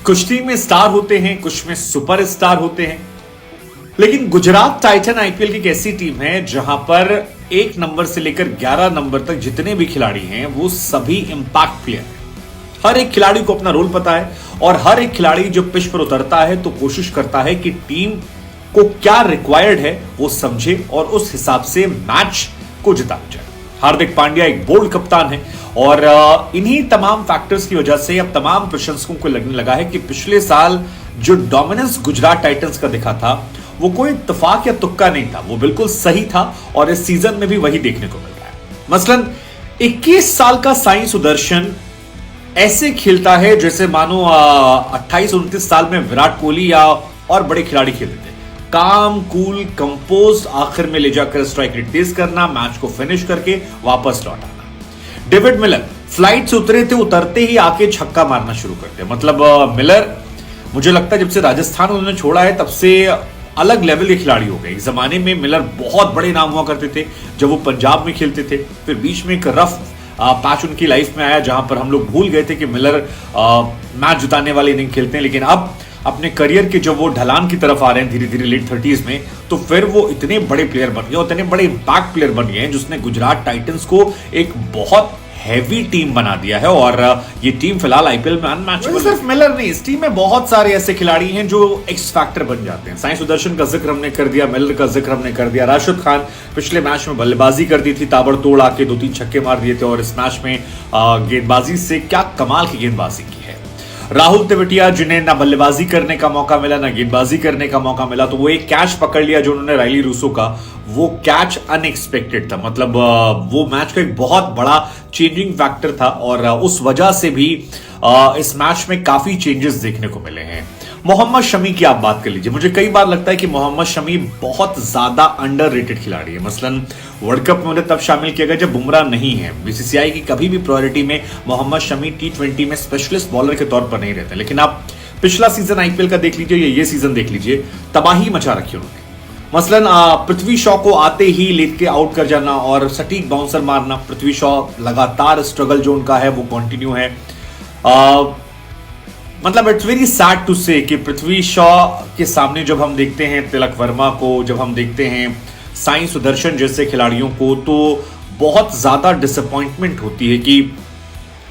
कुछ टीम में स्टार होते हैं, कुछ में सुपर स्टार होते हैं, लेकिन गुजरात टाइटन आईपीएल की एक ऐसी टीम है जहां पर 1 नंबर से लेकर 11 नंबर तक जितने भी खिलाड़ी हैं वो सभी इंपैक्ट प्लेयर हैं। हर एक खिलाड़ी को अपना रोल पता है और हर एक खिलाड़ी जो पिच पर उतरता है तो कोशिश करता है कि टीम को क्या रिक्वायर्ड है वो समझे और उस हिसाब से मैच को जिता जाए। हार्दिक पांड्या एक बोल्ड कप्तान है और इन्हीं तमाम फैक्टर्स की वजह से अब तमाम प्रशंसकों को लगने लगा है कि पिछले साल जो डोमिनेंस गुजरात टाइटंस का दिखा था वो कोई इत्तेफाक या तुक्का नहीं था, वो बिल्कुल सही था और इस सीजन में भी वही देखने को मिल रहा है। मसलन 21 साल का साई सुदर्शन ऐसे खेलता है जैसे मानो 28-29 साल में विराट कोहली या और बड़े खिलाड़ी खेलते थे। काम, कूल, कंपोज, आखिर में ले जाकर स्ट्राइक रेट तेज करना, मैच को फिनिश करके वापस लौट आना। डेविड मिलर फ्लाइट से उतरे थे, उतरते ही आके छक्का मारना शुरू करते। मतलब मिलर मुझे लगता है जब से राजस्थान उन्होंने छोड़ा है तब से अलग लेवल के खिलाड़ी हो गए। एक जमाने में मिलर बहुत बड़े नाम हुआ करते थे जब वो पंजाब में खेलते थे, फिर बीच में एक रफ पैच उनकी लाइफ में आया जहां पर हम लोग भूल गए थे कि मिलर मैच जिताने वाले इनिंग खेलते हैं। लेकिन अब अपने करियर के जब वो ढलान की तरफ आ रहे हैं धीरे धीरे लेट 30s में, तो फिर वो इतने बड़े प्लेयर बन गए, इतने बड़े इंपैक्ट प्लेयर बन गए हैं जिसने गुजरात टाइटंस को एक बहुत हैवी टीम बना दिया है और ये टीम फिलहाल आईपीएल में अनमैचेबल। सिर्फ मिलर नहीं, इस टीम में बहुत सारे ऐसे खिलाड़ी हैं जो एक्स फैक्टर बन जाते हैं। साई सुदर्शन का जिक्र हमने कर दिया, मिलर का जिक्र हमने कर दिया। राशिद खान पिछले मैच में बल्लेबाजी कर दी थी, ताबड़तोड़ आके 2-3 छक्के मार दिए थे और इस मैच में गेंदबाजी से क्या कमाल की गेंदबाजी की है। राहुल तेवतिया जिन्हें ना बल्लेबाजी करने का मौका मिला ना गेंदबाजी करने का मौका मिला, तो वो एक कैच पकड़ लिया जो उन्होंने राइली रूसो का, वो कैच अनएक्सपेक्टेड था। मतलब वो मैच का एक बहुत बड़ा चेंजिंग फैक्टर था और उस वजह से भी इस मैच में काफी चेंजेस देखने को मिले हैं। मोहम्मद शमी की आप बात कर लीजिए, मुझे कई बार लगता है कि मोहम्मद शमी बहुत ज्यादा अंडररेटेड खिलाड़ी है। मसलन वर्ल्ड कप में उन्हें तब शामिल किया गया जब बुमराह नहीं है। बीसीसीआई की कभी भी प्रायोरिटी में मोहम्मद शमी T20 में स्पेशलिस्ट बॉलर के तौर पर नहीं रहते, लेकिन आप पिछला सीजन आईपीएल का देख लीजिए, ये सीजन देख लीजिए, तबाही मचा रखी उन्होंने। मसलन पृथ्वी शॉ को आते ही लेट के आउट कर जाना और सटीक बाउंसर मारना। पृथ्वी शॉ लगातार स्ट्रगल जो उनका है वो कंटिन्यू है। मतलब इट्स वेरी सैड टू से कि पृथ्वी शॉ के सामने जब हम देखते हैं तिलक वर्मा को, जब हम देखते हैं साई सुदर्शन जैसे खिलाड़ियों को, तो बहुत ज्यादा डिसअपॉइंटमेंट होती है कि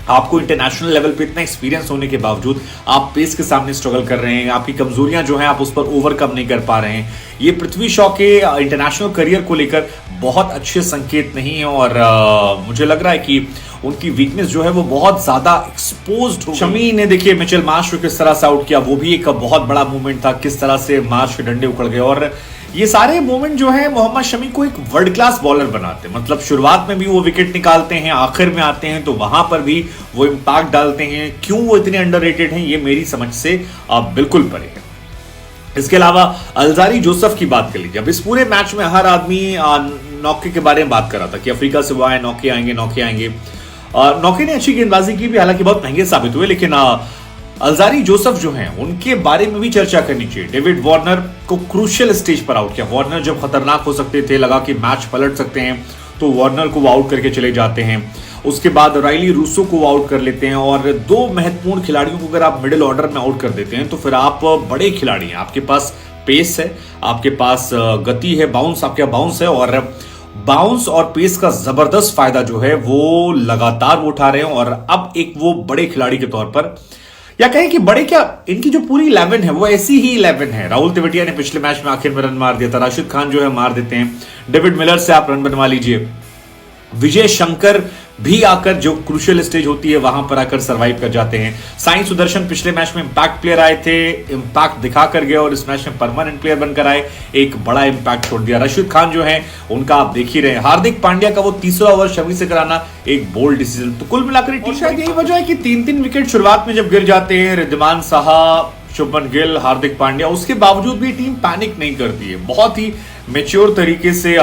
आपको इंटरनेशनल लेवल पे इतना एक्सपीरियंस होने के बावजूद आप पेस के सामने स्ट्रगल कर रहे हैं, आपकी कमजोरियां जो हैं आप उस पर ओवरकम नहीं कर पा रहे हैं। ये पृथ्वी शॉ के इंटरनेशनल करियर को लेकर बहुत अच्छे संकेत नहीं है और मुझे लग रहा है कि उनकी वीकनेस जो है वो बहुत ज्यादा एक्सपोज्ड हो। शमी ने देखिए मिचेल मार्श को किस तरह से आउट किया, वो भी एक बहुत बड़ा मूवमेंट था, किस तरह से मार्श के डंडे उखड़ गए और ये सारे मूवमेंट जो है मोहम्मद शमी को एक वर्ल्ड क्लास बॉलर बनाते हैं। मतलब शुरुआत में भी वो विकेट निकालते हैं, आखिर में आते हैं तो वहां पर भी वो इंपैक्ट डालते हैं। क्यों वो इतने अंडररेटेड हैं ये मेरी समझ से बिल्कुल परे है। इसके अलावा अलजारी जोसेफ की बात कर लीजिए। अब इस पूरे मैच में हर आदमी नौके के बारे में बात कर रहा था कि अफ्रीका से वो आए, नौके आएंगे नौके आएंगे। नौके ने अच्छी गेंदबाजी की भी, हालांकि बहुत महंगे साबित हुए, लेकिन अलजारी जोसेफ जो हैं उनके बारे में भी चर्चा करनी चाहिए। डेविड वार्नर को क्रूशियल स्टेज पर आउट किया। वार्नर जब खतरनाक हो सकते थे, लगा कि मैच पलट सकते हैं, तो वार्नर को आउट करके चले जाते हैं। उसके बाद राइली रूसो को आउट कर लेते हैं और 2 महत्वपूर्ण खिलाड़ियों को अगर आप मिडिल ऑर्डर में आउट कर देते हैं तो फिर आप बड़े खिलाड़ी हैं, आपके पास पेस है, आपके पास गति है, आपके बाउंस है और बाउंस और पेस का जबरदस्त फायदा जो है वो लगातार वो उठा रहे हैं और अब एक वो बड़े खिलाड़ी के तौर पर, या कहें कि बड़े क्या, इनकी जो पूरी 11 है वो ऐसी ही 11 है। राहुल तेवतिया ने पिछले मैच में आखिर में रन मार दिया था, राशिद खान जो है मार देते हैं, डेविड मिलर से आप रन बनवा लीजिए, विजय शंकर भी आकर जो क्रूशियल स्टेज होती है वहां पर आकर सरवाइव कर जाते हैं। साई सुदर्शन पिछले मैच में इंपैक्ट प्लेयर आए थे, इंपैक्ट दिखा कर गए और इस मैच में परमानेंट प्लेयर बनकर आए, एक बड़ा इंपैक्ट छोड़ दिया। राशिद खान जो है उनका आप देख ही रहे हैं। हार्दिक पांड्या का वो 3रा ओवर शमी से कराना एक बोल्ड डिसीजन। तो कुल मिलाकर शायद यही वजह है कि 3-3 विकेट शुरुआत में जब गिर जाते हैं, रिद्धिमान साहा, शुभमन गिल, हार्दिक पांड्या, उसके बावजूद भी टीम पैनिक नहीं करती है। बहुत ही मेच्योर तरीके से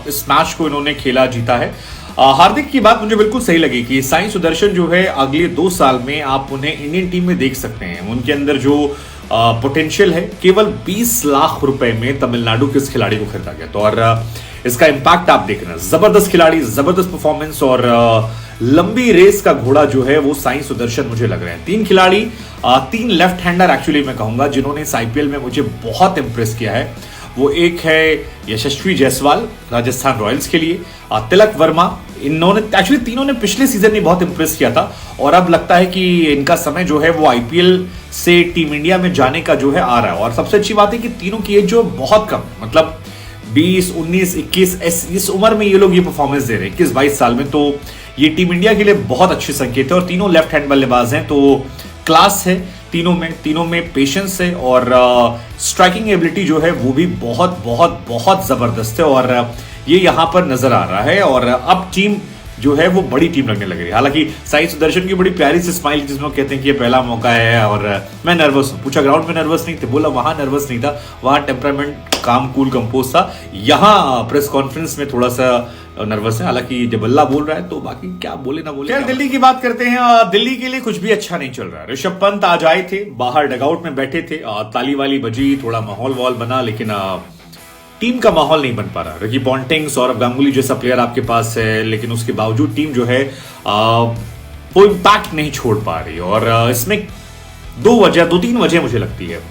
इस मैच को इन्होंने खेला, जीता है। हार्दिक की बात मुझे बिल्कुल सही लगी कि साई सुदर्शन जो है अगले 2 साल में आप उन्हें इंडियन टीम में देख सकते हैं। उनके अंदर जो पोटेंशियल है, केवल 20 लाख रुपए में तमिलनाडु के इस खिलाड़ी को खरीदा गया। तो और इसका इंपैक्ट आप देख रहे हैं। जबरदस्त खिलाड़ी, जबरदस्त परफॉर्मेंस और लंबी रेस का घोड़ा जो है वो साई सुदर्शन मुझे लग रहे हैं। 3 खिलाड़ी, 3 लेफ्ट हैंडर एक्चुअली मैं कहूंगा जिन्होंने इस आईपीएल में मुझे बहुत इंप्रेस किया है। वो एक है यशस्वी जायसवाल राजस्थान रॉयल्स के लिए, तिलक वर्मा, इन्होंने एक्चुअली तीनों ने पिछले सीजन में बहुत इंप्रेस किया था और अब लगता है कि इनका समय जो है वो आईपीएल से टीम इंडिया में जाने का जो है आ रहा है। और सबसे अच्छी बात है कि तीनों की एज जो बहुत कम, मतलब 20, 19, 21 इस उम्र में ये लोग ये परफॉर्मेंस दे रहे हैं, 21-22 साल में। तो ये टीम इंडिया के लिए बहुत अच्छे संकेत है और तीनों लेफ्ट हैंड बल्लेबाज हैं, तो क्लास है तीनों में पेशेंस है और स्ट्राइकिंग एबिलिटी जो है वो भी बहुत बहुत बहुत जबरदस्त है और ये यहां पर नजर आ रहा है। और अब टीम जो है वो बड़ी टीम लगने लग रही है। हालांकि साई सुदर्शन की बड़ी प्यारी सी स्माइल जिसमें कहते हैं कि ये पहला मौका है और मैं नर्वस हूं। पूछा ग्राउंड में नर्वस नहीं थे, बोला वहां नर्वस नहीं था, वहां टेम्परामेंट काम कूल कंपोज था, यहां प्रेस कॉन्फ्रेंस में थोड़ा सा नर्वस है। हालांकि जब अल्लाह बोल रहा है तो बाकी क्या बोले ना बोले। दिल्ली की बात करते हैं। दिल्ली के लिए कुछ भी अच्छा नहीं चल रहा है। ऋषभ पंत आज आए थे, बाहर डगआउट में बैठे थे, ताली वाली बजी, थोड़ा माहौल वॉल बना, लेकिन टीम का माहौल नहीं बन पा रहा। रिकी पॉन्टिंग, सौरभ गांगुली जैसा प्लेयर आपके पास है, लेकिन उसके बावजूद टीम जो है वो इंपैक्ट नहीं छोड़ पा रही। और इसमें 2-3 वजह मुझे लगती है।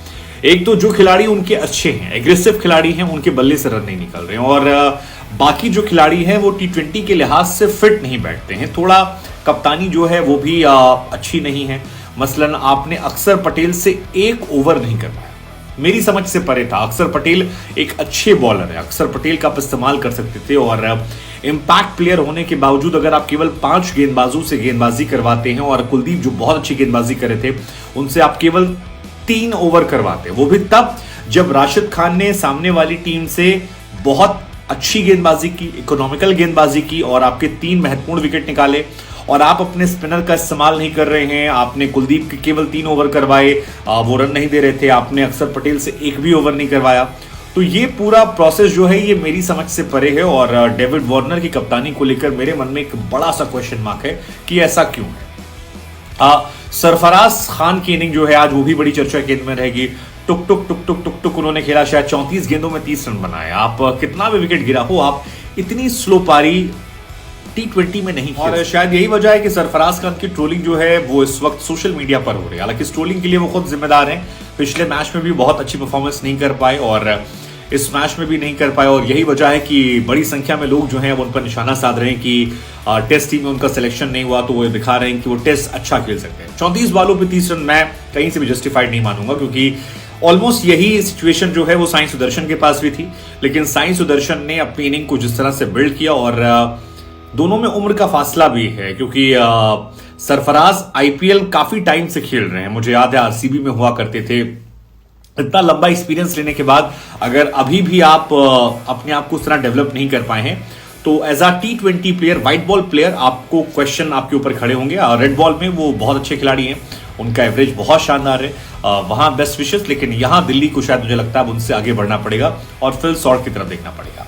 एक तो जो खिलाड़ी उनके अच्छे हैं, एग्रेसिव खिलाड़ी हैं, उनके बल्ले से रन नहीं निकल रहे हैं और बाकी जो खिलाड़ी हैं वो T20 के लिहाज से फिट नहीं बैठते हैं। थोड़ा कप्तानी जो है वो भी अच्छी नहीं है। मसलन आपने अक्षर पटेल से 1 ओवर नहीं करवाया, मेरी समझ से परे था। अक्षर पटेल एक अच्छे बॉलर है, अक्षर पटेल का आप इस्तेमाल कर सकते थे और इंपैक्ट प्लेयर होने के बावजूद अगर आप केवल 5 गेंदबाजों से गेंदबाजी करवाते हैं और कुलदीप जो बहुत अच्छी गेंदबाजी कर रहे थे उनसे आप केवल 3 ओवर करवाते, वो भी तब जब राशिद खान ने सामने वाली टीम से बहुत अच्छी गेंदबाजी की, इकोनॉमिकल गेंदबाजी की और आपके 3 महत्वपूर्ण विकेट निकाले और आप अपने स्पिनर का इस्तेमाल नहीं कर रहे हैं। आपने कुलदीप के केवल 3 ओवर करवाए, वो रन नहीं दे रहे थे। आपने अक्षर पटेल से 1 भी ओवर नहीं करवाया। तो ये पूरा प्रोसेस जो है ये मेरी समझ से परे है और डेविड वार्नर की कप्तानी को लेकर मेरे मन में एक बड़ा सा क्वेश्चन मार्क है कि ऐसा क्यों है। सरफराज खान की इनिंग जो है आज वो भी बड़ी चर्चा केंद्र में रहेगी। टुक टुक टुक टुक टुक टुक उन्होंने खेला, शायद 34 गेंदों में 30 रन बनाए। आप कितना भी विकेट गिरा हो, आप इतनी स्लो पारी T20 में नहीं खेल। और शायद यही वजह है कि सरफराज खान की ट्रोलिंग जो है वो इस वक्त सोशल मीडिया पर हो रही है। हालांकि इस ट्रोलिंग के लिए वो खुद जिम्मेदार हैं। पिछले मैच में भी बहुत अच्छी परफॉर्मेंस नहीं कर पाए और इस मैच में भी नहीं कर पाए और यही वजह है कि बड़ी संख्या में लोग जो हैं वो उन पर निशाना साध रहे हैं कि टेस्ट टीम में उनका सिलेक्शन नहीं हुआ, तो वो दिखा रहे हैं कि वो टेस्ट अच्छा खेल सकते हैं। 34 बॉलों पे 30 रन मैं कहीं से भी जस्टिफाइड नहीं मानूंगा, क्योंकि ऑलमोस्ट यही सिचुएशन जो है वो साई सुदर्शन के पास भी थी। लेकिन साई सुदर्शन ने अपनी इनिंग को जिस तरह से बिल्ड किया और दोनों में उम्र का फासला भी है, क्योंकि सरफराज आईपीएल काफी टाइम से खेल रहे हैं। मुझे याद है आरसीबी में हुआ करते थे। इतना लंबा एक्सपीरियंस लेने के बाद अगर अभी भी आप अपने आप को उस तरह डेवलप नहीं कर पाए हैं तो as a T20 player, white ball player, आपको क्वेश्चन आपके ऊपर खड़े होंगे। रेड बॉल में वो बहुत अच्छे खिलाड़ी हैं, उनका एवरेज बहुत शानदार है, वहां बेस्ट विशेस। लेकिन यहां दिल्ली को शायद मुझे लगता है अब उनसे आगे बढ़ना पड़ेगा और फिल शॉर्ट की तरफ देखना पड़ेगा।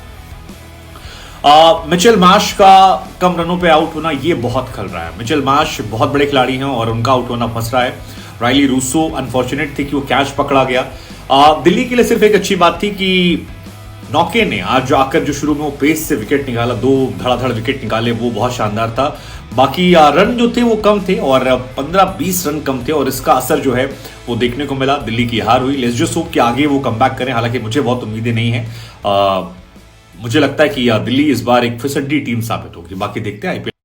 मिचेल मार्श का कम रनों पे आउट होना ये बहुत खल रहा है। मिचेल मार्श बहुत बड़े खिलाड़ी हैं और उनका आउट होना फंस रहा है। राइली रूसो अनफॉर्चुनेट थी कि वो कैच पकड़ा गया। दिल्ली के लिए सिर्फ एक अच्छी बात थी कि नौके ने आज आकर जो शुरू में वो पेस से विकेट निकाला, 2 धड़ाधड़ विकेट निकाले, वो बहुत शानदार था। बाकी रन जो थे वो कम थे और 15-20 रन कम थे और इसका असर जो है वो देखने को मिला। दिल्ली की हार हुई। लेट्स जस्ट होप कि आगे वो कमबैक करें। हालांकि मुझे बहुत उम्मीदें नहीं है। मुझे लगता है कि दिल्ली इस बार एक फिसड्डी टीम साबित होगी। बाकी देखते हैं आईपीएल।